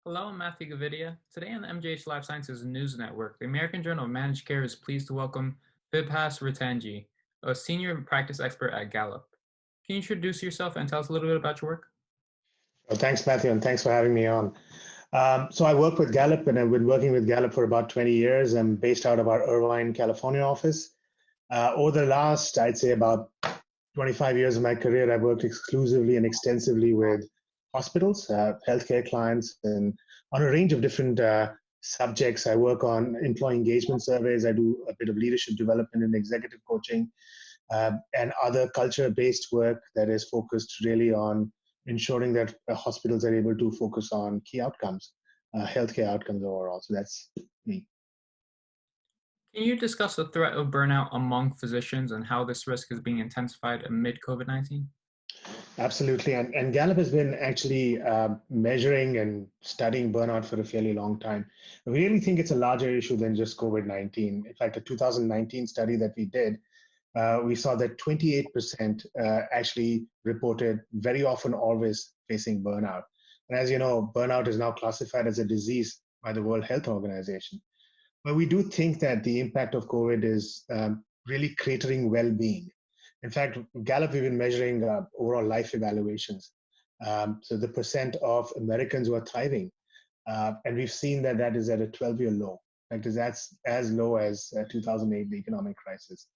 Hello, I'm Matthew Gavidia. Today on the MJH Life Sciences News Network, the American Journal of Managed Care is pleased to welcome Vibhas Ratanjee, a senior practice expert at Gallup. Can you introduce yourself and tell us a little bit about your work? Well, thanks, Matthew, and thanks for having me on. So I work with Gallup, and I've been working with Gallup for about 20 years. I'm based out of our Irvine, California office. Over the last, I'd say, about 25 years of my career, I've worked exclusively and extensively with hospitals, healthcare clients, and on a range of different subjects. I work on employee engagement surveys. I do a bit of leadership development and executive coaching, and other culture-based work that is focused really on ensuring that hospitals are able to focus on key outcomes, healthcare outcomes overall. So that's me. Can you discuss the threat of burnout among physicians and how this risk is being intensified amid COVID-19? Absolutely. And Gallup has been actually measuring and studying burnout for a fairly long time. We really think it's a larger issue than just COVID-19. In fact, a 2019 study that we did, we saw that 28% actually reported very often always facing burnout. And as you know, burnout is now classified as a disease by the World Health Organization. But we do think that the impact of COVID is really cratering well-being. In fact, Gallup, we've been measuring overall life evaluations. So the percent of Americans who are thriving, and we've seen that that is at a 12-year low. In fact, that's as low as 2008, the economic crisis.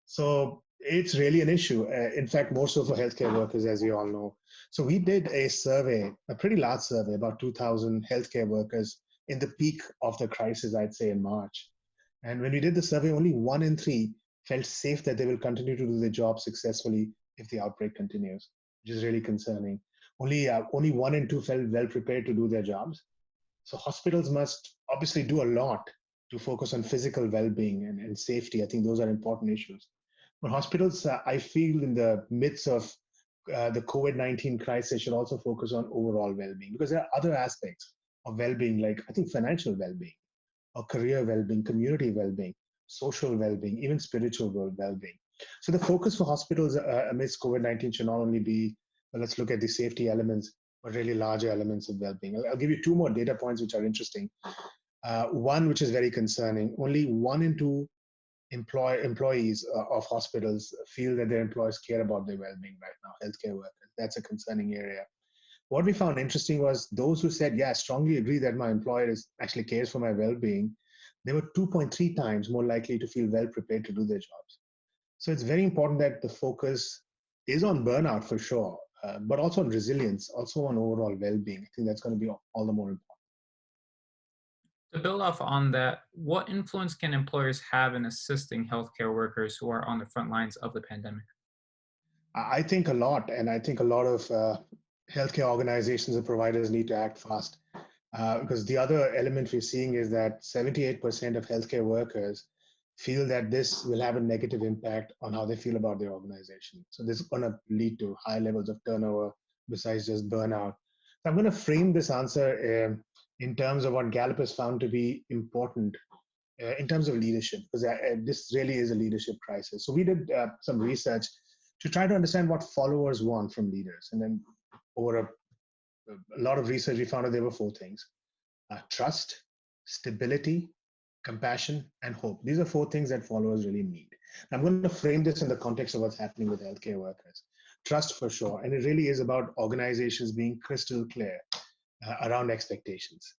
So it's really an issue. In fact, more so for healthcare workers, as you all know. So we did a survey, a pretty large survey, about 2,000 healthcare workers in the peak of the crisis, I'd say in March. And when we did the survey, only 1 in 3 felt safe that they will continue to do their job successfully if the outbreak continues, which is really concerning. Only 1 in 2 felt well prepared to do their jobs. So hospitals must obviously do a lot to focus on physical well-being and safety. I think those are important issues. But hospitals, I feel, in the midst of the COVID-19 crisis, should also focus on overall well-being, because there are other aspects of well-being, like I think financial well-being, or career well-being, community well-being, social well-being, even spiritual well-being. So the focus for hospitals amidst COVID-19 should not only be, well, let's look at the safety elements, but really larger elements of well-being. I'll give you 2 more data points which are interesting. One, which is very concerning: only 1 in 2 employees of hospitals feel that their employees care about their well-being right now, healthcare workers. That's a concerning area. What we found interesting was those who said, yeah, I strongly agree that my employer actually cares for my well-being, they were 2.3 times more likely to feel well prepared to do their jobs. So it's very important that the focus is on burnout for sure, but also on resilience, also on overall well-being. I think that's going to be all the more important. To build off on that, what influence can employers have in assisting healthcare workers who are on the front lines of the pandemic? I think a lot, and I think a lot of healthcare organizations and providers need to act fast. Because the other element we're seeing is that 78% of healthcare workers feel that this will have a negative impact on how they feel about their organization. So this is going to lead to high levels of turnover besides just burnout. So I'm going to frame this answer in terms of what Gallup has found to be important in terms of leadership, because this really is a leadership crisis. So we did some research to try to understand what followers want from leaders. And then over a lot of research, we found that there were 4 things: trust, stability, compassion, and hope. These are 4 things that followers really need. I'm going to frame this in the context of what's happening with healthcare workers. Trust for sure, and it really is about organizations being crystal clear around expectations,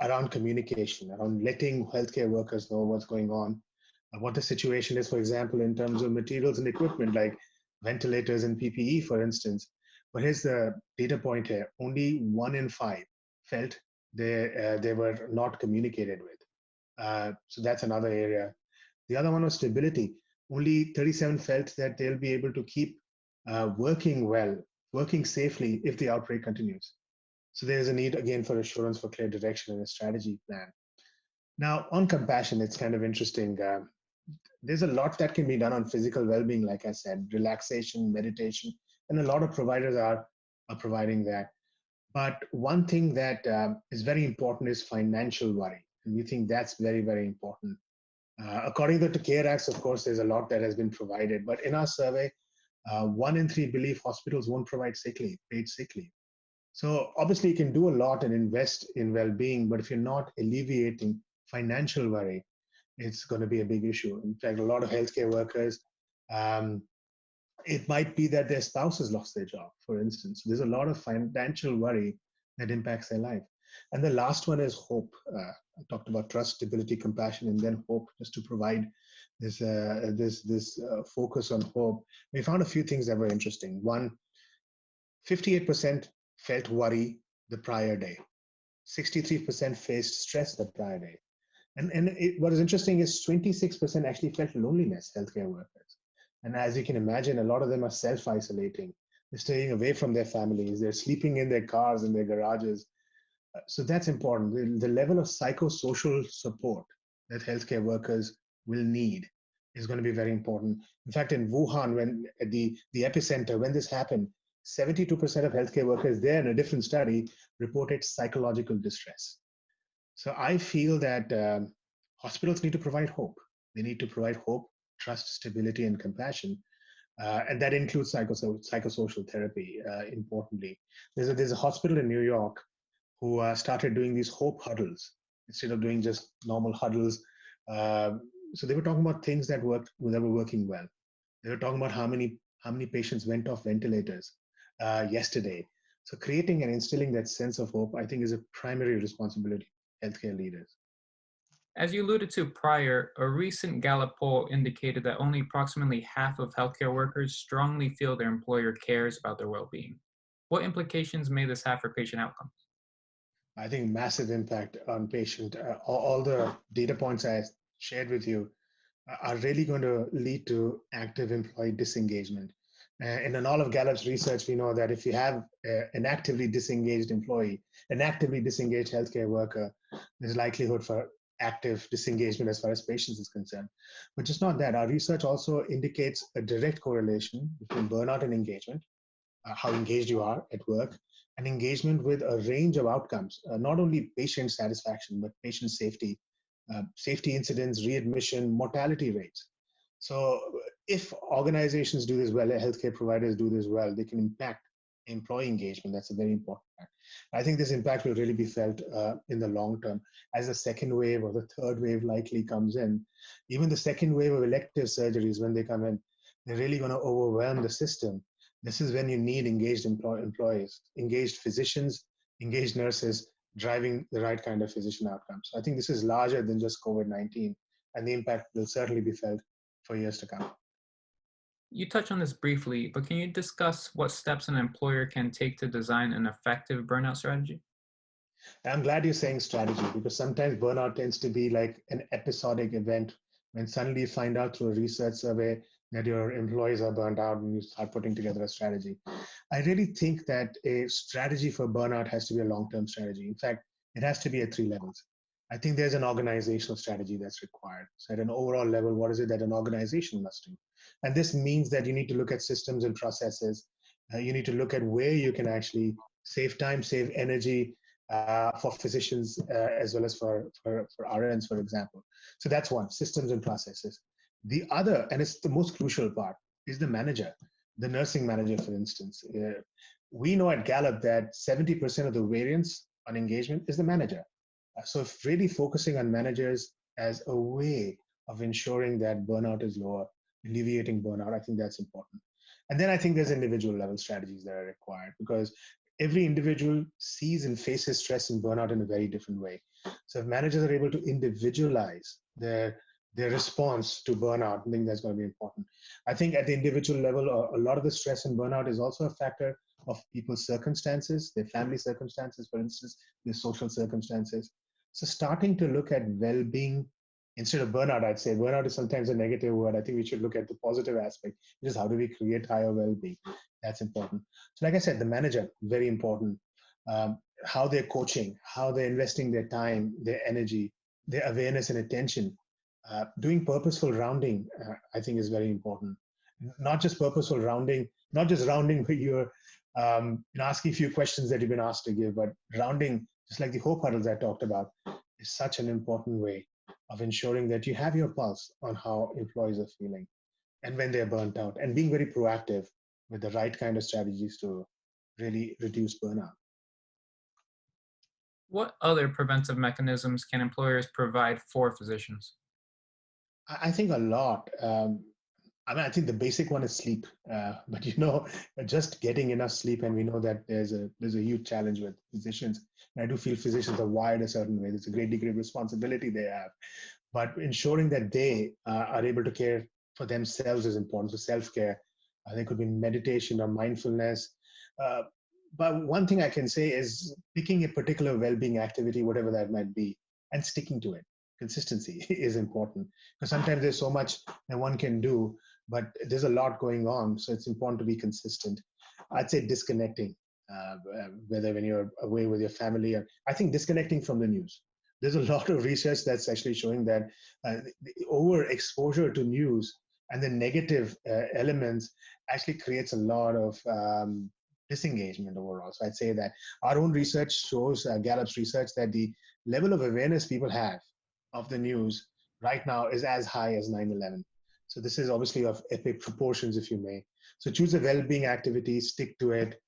around communication, around letting healthcare workers know what's going on, what the situation is, for example, in terms of materials and equipment like ventilators and PPE, for instance. But here's the data point here: only 1 in 5 felt they were not communicated with. So that's another area. The other one was stability. Only 37 felt that they'll be able to keep working well, working safely if the outbreak continues. So there's a need again for assurance, for clear direction and a strategy plan. Now, on compassion, it's kind of interesting. There's a lot that can be done on physical well-being, like I said, relaxation, meditation, and a lot of providers are providing that. But one thing that is very important is financial worry. And we think that's very, very important. According to the CARE Acts, of course, there's a lot that has been provided. But in our survey, 1 in 3 believe hospitals won't provide sick leave, paid sick leave. So obviously you can do a lot and invest in well-being, but if you're not alleviating financial worry, it's going to be a big issue. In fact, a lot of healthcare workers, um, it might be that their spouse has lost their job, for instance. There's a lot of financial worry that impacts their life. And the last one is hope. I talked about trust, stability, compassion, and then hope, just to provide this focus on hope. We found a few things that were interesting. One, 58% felt worry the prior day. 63% faced stress the prior day. What is interesting is 26% actually felt loneliness, healthcare workers. And as you can imagine, a lot of them are self-isolating. They're staying away from their families. They're sleeping in their cars, in their garages. So that's important. The level of psychosocial support that healthcare workers will need is going to be very important. In fact, in Wuhan, when at the epicenter, when this happened, 72% of healthcare workers there in a different study reported psychological distress. So I feel that hospitals need to provide hope. They need to provide hope, trust, stability, and compassion. And that includes psychosocial therapy, importantly. There's a hospital in New York who started doing these hope huddles instead of doing just normal huddles. So they were talking about things that were working well. They were talking about how many patients went off ventilators yesterday. So creating and instilling that sense of hope, I think, is a primary responsibility of healthcare leaders. As you alluded to prior, a recent Gallup poll indicated that only approximately half of healthcare workers strongly feel their employer cares about their well being. What implications may this have for patient outcomes? I think massive impact on patient. All the data points I shared with you are really going to lead to active employee disengagement. And in all of Gallup's research, we know that if you have an actively disengaged employee, an actively disengaged healthcare worker, there's likelihood for active disengagement as far as patients is concerned. But just not that. Our research also indicates a direct correlation between burnout and engagement, how engaged you are at work, and engagement with a range of outcomes, not only patient satisfaction, but patient safety, safety incidents, readmission, mortality rates. So if organizations do this well, healthcare providers do this well, they can impact employee engagement. That's a very important fact. I think this impact will really be felt in the long term as the second wave or the third wave likely comes in. Even the second wave of elective surgeries, when they come in, they're really going to overwhelm the system. This is when you need engaged employees, engaged physicians, engaged nurses, driving the right kind of physician outcomes. So I think this is larger than just COVID-19, and the impact will certainly be felt for years to come. You touched on this briefly, but can you discuss what steps an employer can take to design an effective burnout strategy? I'm glad you're saying strategy, because sometimes burnout tends to be like an episodic event when suddenly you find out through a research survey that your employees are burnt out and you start putting together a strategy. I really think that a strategy for burnout has to be a long-term strategy. In fact, it has to be at three levels. I think there's an organizational strategy that's required. So at an overall level, what is it that an organization must do? And this means that you need to look at systems and processes. You need to look at where you can actually save time, save energy, for physicians as well as for RNs, for example. So that's one, systems and processes. The other, and it's the most crucial part, is the manager, the nursing manager, for instance. We know at Gallup that 70% of the variance on engagement is the manager. So if really focusing on managers as a way of ensuring that burnout is lower, alleviating burnout, I think that's important. And then I think there's individual level strategies that are required, because every individual sees and faces stress and burnout in a very different way. So if managers are able to individualize their response to burnout, I think that's going to be important. I think at the individual level, a lot of the stress and burnout is also a factor of people's circumstances, their family circumstances, for instance, their social circumstances. So starting to look at well-being instead of burnout, I'd say burnout is sometimes a negative word. I think we should look at the positive aspect, which is how do we create higher well-being? That's important. So like I said, the manager, very important. How they're coaching, how they're investing their time, their energy, their awareness and attention. Doing purposeful rounding, I think, is very important. Not just purposeful rounding, not just rounding where you're asking a few questions that you've been asked to give, but rounding, just like the hope huddles I talked about, is such an important way of ensuring that you have your pulse on how employees are feeling and when they're burnt out, and being very proactive with the right kind of strategies to really reduce burnout. What other preventive mechanisms can employers provide for physicians? I think a lot. I mean, I think the basic one is sleep. But just getting enough sleep, and we know that there's a huge challenge with physicians. And I do feel physicians are wired a certain way. There's a great degree of responsibility they have, but ensuring that they are able to care for themselves is important. So self-care, I think, could be meditation or mindfulness. Uh, but one thing I can say is picking a particular well-being activity, whatever that might be, and sticking to it. Consistency is important because sometimes there's so much that one can do, but there's a lot going on. So it's important to be consistent. I'd say disconnecting, whether when you're away with your family, or I think disconnecting from the news. There's a lot of research that's actually showing that the overexposure to news and the negative elements actually creates a lot of disengagement overall. So I'd say that our own research shows, Gallup's research, that the level of awareness people have of the news right now is as high as 9/11. So this is obviously of epic proportions, if you may. So choose a well-being activity, stick to it.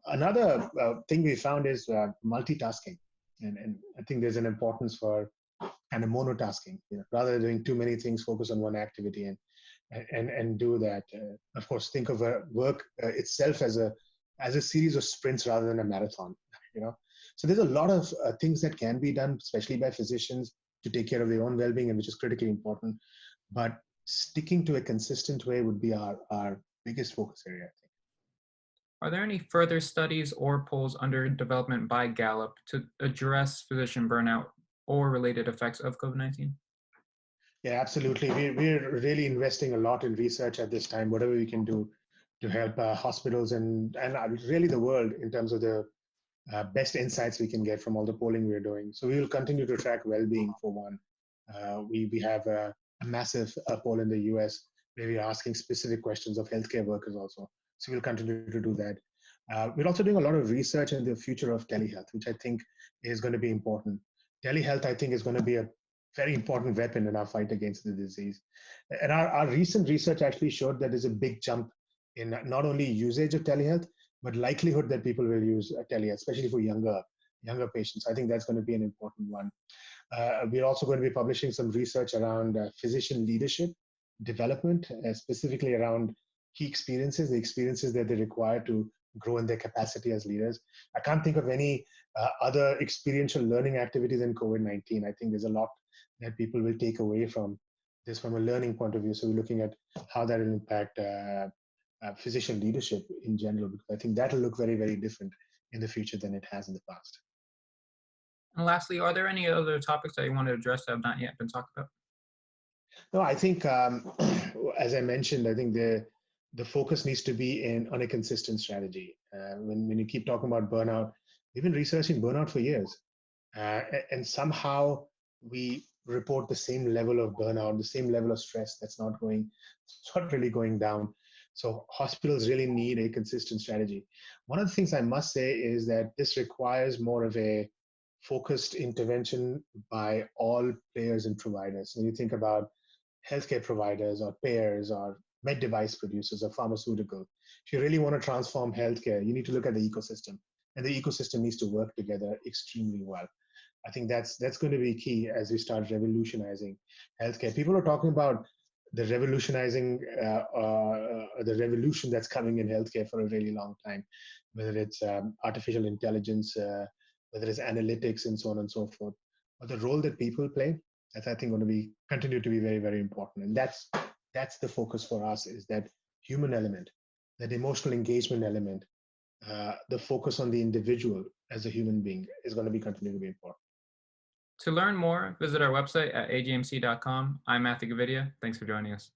Another thing we found is multitasking, and I think there's an importance for kind of monotasking. Rather than doing too many things, focus on one activity and do that. Of course, think of work itself as a series of sprints rather than a marathon. You know, so there's a lot of things that can be done, especially by physicians, to take care of their own well-being, and which is critically important. But sticking to a consistent way would be our biggest focus area, I think. Are there any further studies or polls under development by Gallup to address physician burnout or related effects of COVID-19? Yeah, absolutely. We're really investing a lot in research at this time, whatever we can do to help hospitals and really the world in terms of the best insights we can get from all the polling we're doing. So we will continue to track well-being for one. We have a massive poll in the US where we're asking specific questions of healthcare workers also. So we'll continue to do that. We're also doing a lot of research in the future of telehealth, which I think is going to be important. Telehealth, I think, is going to be a very important weapon in our fight against the disease. And our recent research actually showed that there's a big jump in not only usage of telehealth, but likelihood that people will use telehealth, especially for younger patients. I think that's going to be an important one. We're also going to be publishing some research around physician leadership development, specifically around key experiences, the experiences that they require to grow in their capacity as leaders. I can't think of any other experiential learning activity than COVID-19. I think there's a lot that people will take away from this from a learning point of view. So we're looking at how that will impact physician leadership in general, because I think that'll look very, very different in the future than it has in the past. And lastly, are there any other topics that you want to address that have not yet been talked about? No, I think, as I mentioned, I think the focus needs to be on a consistent strategy. When you keep talking about burnout, we've been researching burnout for years, and somehow we report the same level of burnout, the same level of stress it's not really going down. So hospitals really need a consistent strategy. One of the things I must say is that this requires more of a focused intervention by all players and providers. When you think about healthcare providers or payers or med device producers or pharmaceutical, if you really want to transform healthcare, you need to look at the ecosystem, and the ecosystem needs to work together extremely well. I think that's going to be key as we start revolutionizing healthcare. People are talking about the revolution that's coming in healthcare for a really long time, whether it's artificial intelligence, whether it's analytics, and so on and so forth. But the role that people play, that's, I think, going to be continue to be very, very important. And that's the focus for us, is that human element, that emotional engagement element, the focus on the individual as a human being is going to be continue to be important. To learn more, visit our website at agmc.com. I'm Matthew Gavidia. Thanks for joining us.